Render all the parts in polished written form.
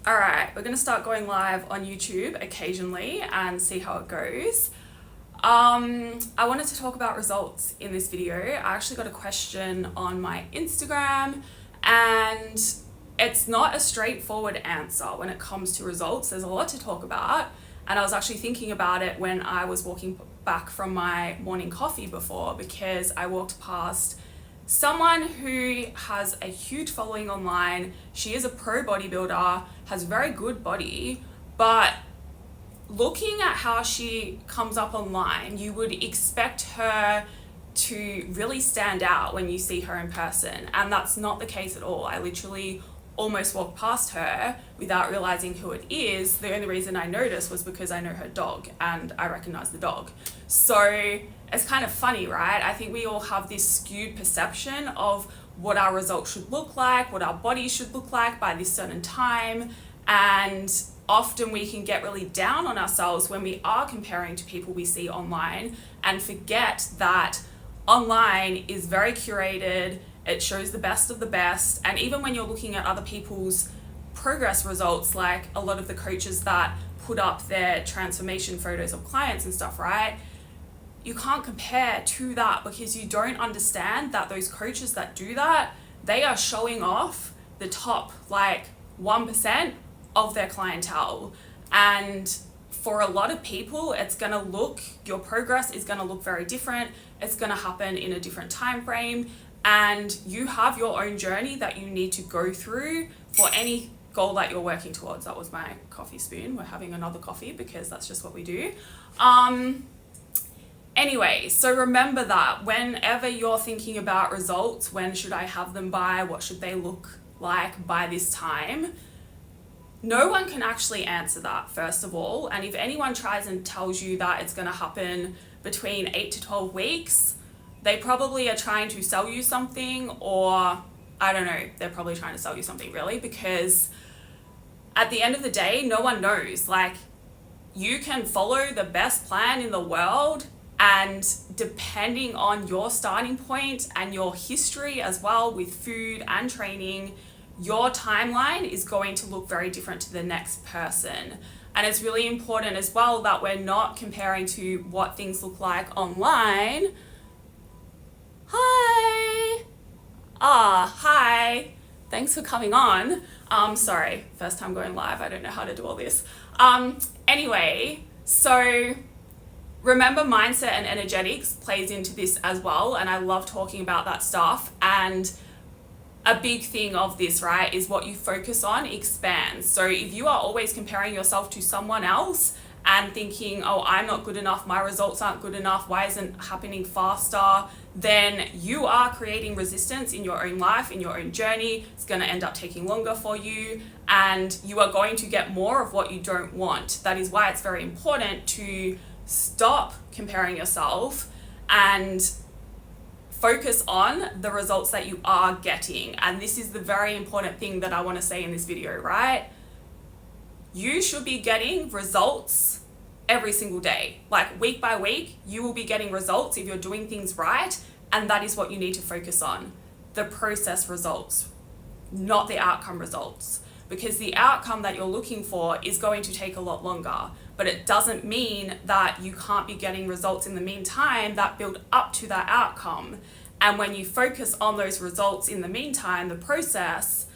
All right, we're going to start going live on YouTube occasionally and see how it goes. I wanted to talk about results in this video. I actually got a question on my Instagram, and it's not a straightforward answer when it comes to results. There's a lot to talk about, and I was actually thinking about it when I was walking back from my morning coffee before, because I walked past someone who has a huge following online. She is a pro bodybuilder, has a very good body, but looking at how she comes up online, you would expect her to really stand out when you see her in person, and that's not the case at all. I literally almost walked past her without realizing who it is. The only reason I noticed was because I know her dog and I recognize the dog. So it's kind of funny, right? I think we all have this skewed perception of what our results should look like, what our bodies should look like by this certain time, and often we can get really down on ourselves when we are comparing to people we see online and forget that online is very curated. It shows the best of the best. And even when you're looking at other people's progress results, like a lot of the coaches that put up their transformation photos of clients and stuff, right? You can't compare to that because you don't understand that those coaches that do that, they are showing off the top 1% of their clientele. And for a lot of people, your progress is gonna look very different. It's gonna happen in a different time frame. And you have your own journey that you need to go through for any goal that you're working towards. That was my coffee spoon. We're having another coffee because that's just what we do. Anyway, so remember that whenever you're thinking about results, when should I have them by? What should they look like by this time? No one can actually answer that, first of all. And if anyone tries and tells you that it's going to happen between 8 to 12 weeks, they probably are trying to sell you something, or I don't know, they're probably trying to sell you something really, because at the end of the day, no one knows. You can follow the best plan in the world, and depending on your starting point and your history as well with food and training, your timeline is going to look very different to the next person. And it's really important as well that we're not comparing to what things look like online. Hi. Hi. Thanks for coming on. Sorry, first time going live. I don't know how to do all this. Anyway, so remember, mindset and energetics plays into this as well. And I love talking about that stuff. And a big thing of this, right, is what you focus on expands. So if you are always comparing yourself to someone else and thinking, oh, I'm not good enough, my results aren't good enough, why isn't it happening faster, then you are creating resistance in your own life, in your own journey. It's going to end up taking longer for you, and you are going to get more of what you don't want. That is why it's very important to stop comparing yourself and focus on the results that you are getting. And this is the very important thing that I want to say in this video, right? You should be getting results every single day. Week by week, you will be getting results if you're doing things right. And that is what you need to focus on. The process results, not the outcome results. Because the outcome that you're looking for is going to take a lot longer. But it doesn't mean that you can't be getting results in the meantime that build up to that outcome. And when you focus on those results in the meantime, the process,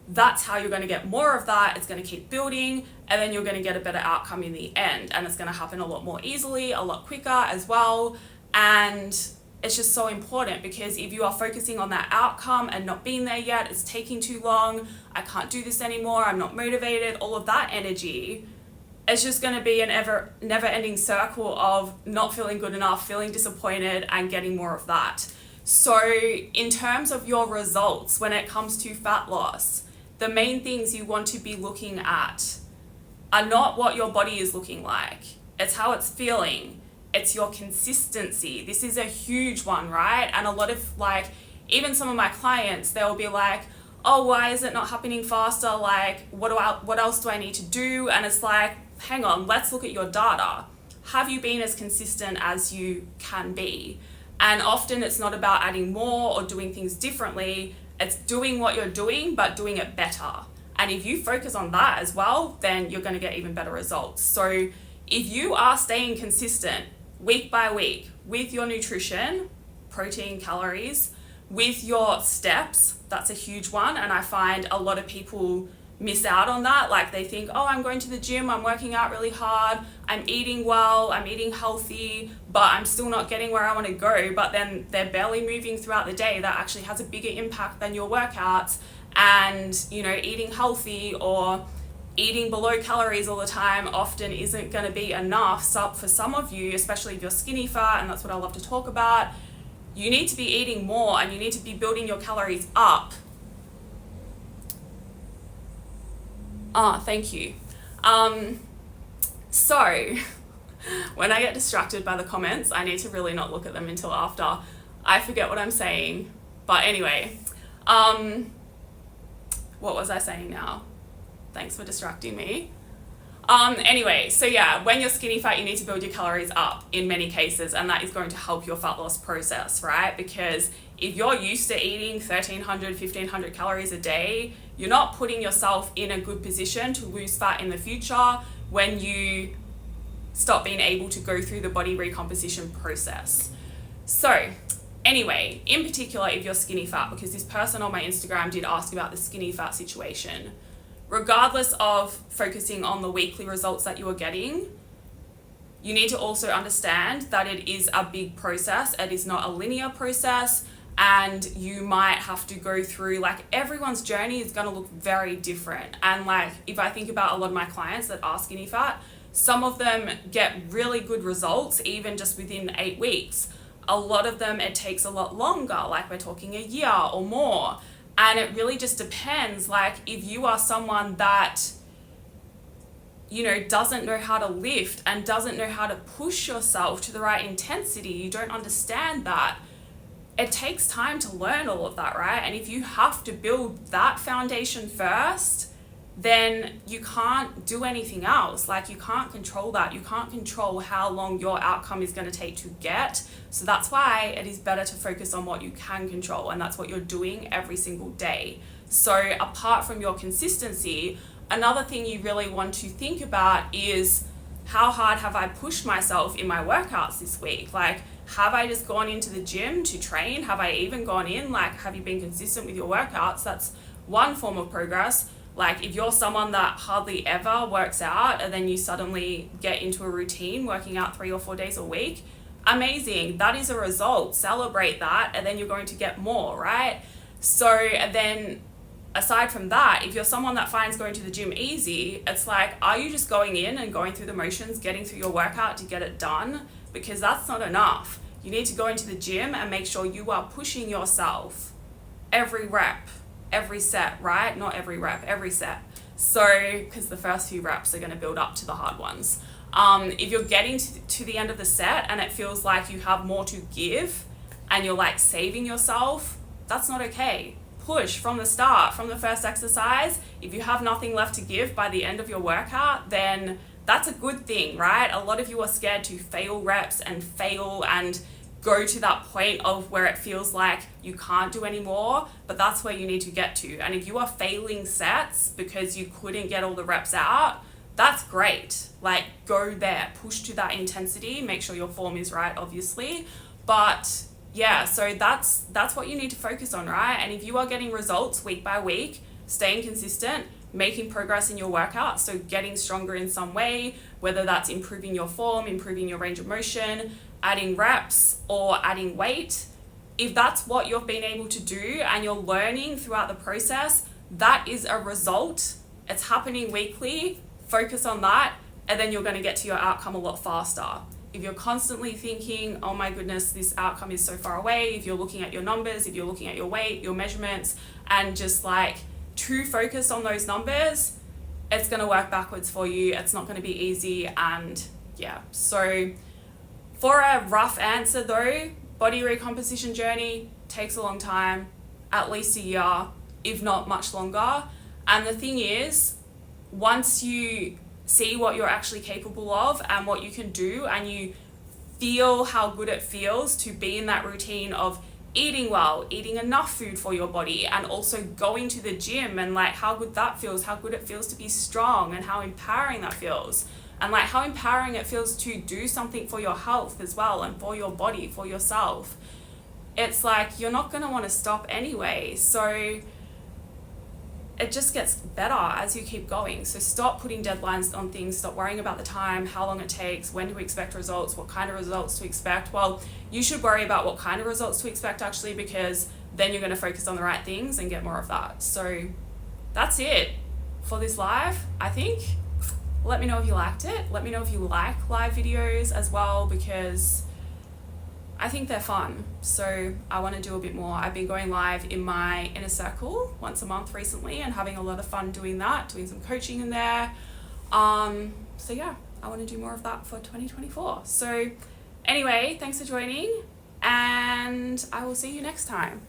that's how you're going to get more of that. It's going to keep building, and then you're going to get a better outcome in the end. And it's going to happen a lot more easily, a lot quicker as well. And it's just so important, because if you are focusing on that outcome and not being there yet, it's taking too long, I can't do this anymore, I'm not motivated, all of that energy, it's just going to be an never-ending circle of not feeling good enough, feeling disappointed, and getting more of that. So in terms of your results, when it comes to fat loss, the main things you want to be looking at are not what your body is looking like. It's how it's feeling. It's your consistency. This is a huge one, right? And a lot of even some of my clients, they'll be like, oh, why is it not happening faster? What else do I need to do? And it's hang on, let's look at your data. Have you been as consistent as you can be? And often it's not about adding more or doing things differently. It's doing what you're doing, but doing it better. And if you focus on that as well, then you're going to get even better results. So if you are staying consistent week by week with your nutrition, protein, calories, with your steps, that's a huge one. And I find a lot of people miss out on that. Like they think, oh, I'm going to the gym, I'm working out really hard, I'm eating well, I'm eating healthy, but I'm still not getting where I want to go. But then they're barely moving throughout the day. That actually has a bigger impact than your workouts. And, you know, eating healthy or eating below calories all the time often isn't going to be enough. So for some of you, especially if you're skinny fat, and that's what I love to talk about, you need to be eating more and you need to be building your calories up. Thank you. So when I get distracted by the comments, I need to really not look at them until after. I forget what I'm saying. But anyway, what was I saying now? Thanks for distracting me. Anyway, so yeah, when you're skinny fat, you need to build your calories up in many cases, and that is going to help your fat loss process, right? Because if you're used to eating 1,300, 1,500 calories a day, you're not putting yourself in a good position to lose fat in the future when you stop being able to go through the body recomposition process. So anyway, in particular, if you're skinny fat, because this person on my Instagram did ask about the skinny fat situation, regardless of focusing on the weekly results that you are getting, you need to also understand that it is a big process. It is not a linear process, and you might have to go through, like, everyone's journey is going to look very different. And like, if I think about a lot of my clients that are skinny fat, some of them get really good results even just within 8 weeks. A lot of them, it takes a lot longer, like we're talking a year or more. And it really just depends. Like, if you are someone that, you know, doesn't know how to lift and doesn't know how to push yourself to the right intensity, you don't understand that, it takes time to learn all of that, right? And if you have to build that foundation first, then you can't do anything else. Like, you can't control that. You can't control how long your outcome is going to take to get. So that's why it is better to focus on what you can control, and that's what you're doing every single day. So apart from your consistency, another thing you really want to think about is, how hard have I pushed myself in my workouts this week? Like, have I just gone into the gym to train? Have I even gone in? Like, have you been consistent with your workouts? That's one form of progress. Like, if you're someone that hardly ever works out and then you suddenly get into a routine working out 3 or 4 days a week, amazing. That is a result. Celebrate that, and then you're going to get more, right? So then aside from that, if you're someone that finds going to the gym easy, it's like, are you just going in and going through the motions, getting through your workout to get it done? Because that's not enough. You need to go into the gym and make sure you are pushing yourself every rep, every set, right? Not every rep, every set. So, because the first few reps are going to build up to the hard ones. If you're getting to the end of the set and it feels like you have more to give and you're like saving yourself, that's not okay. Push from the start, from the first exercise. If you have nothing left to give by the end of your workout, then that's a good thing, right? A lot of you are scared to fail reps and fail and go to that point of where it feels like you can't do anymore, but that's where you need to get to. And if you are failing sets because you couldn't get all the reps out, that's great. Like, go there, push to that intensity, make sure your form is right, obviously. But yeah, so that's what you need to focus on, right? And if you are getting results week by week, staying consistent, making progress in your workout, so getting stronger in some way, whether that's improving your form, improving your range of motion, adding reps or adding weight, if that's what you've been able to do and you're learning throughout the process, that is a result. It's happening weekly. Focus on that, and then you're going to get to your outcome a lot faster. If you're constantly thinking, oh my goodness, this outcome is so far away, if you're looking at your numbers, if you're looking at your weight, your measurements, and just like too focused on those numbers, it's going to work backwards for you. It's not going to be easy. And yeah, so for a rough answer though, body recomposition journey takes a long time, at least a year, if not much longer. And the thing is, once you see what you're actually capable of and what you can do, and you feel how good it feels to be in that routine of eating well, eating enough food for your body, and also going to the gym and like how good that feels, how good it feels to be strong, and how empowering that feels, and like how empowering it feels to do something for your health as well, and for your body, for yourself. It's like you're not going to want to stop anyway. So it just gets better as you keep going. So stop putting deadlines on things, stop worrying about the time, how long it takes, when to expect results, what kind of results to expect. Well, you should worry about what kind of results to expect actually, because then you're going to focus on the right things and get more of that. So that's it for this live, I think. Let me know if you liked it. Let me know if you like live videos as well, because I think they're fun. So I want to do a bit more. I've been going live in my inner circle once a month recently and having a lot of fun doing that, doing some coaching in there. So yeah, I want to do more of that for 2024. So anyway, thanks for joining, and I will see you next time.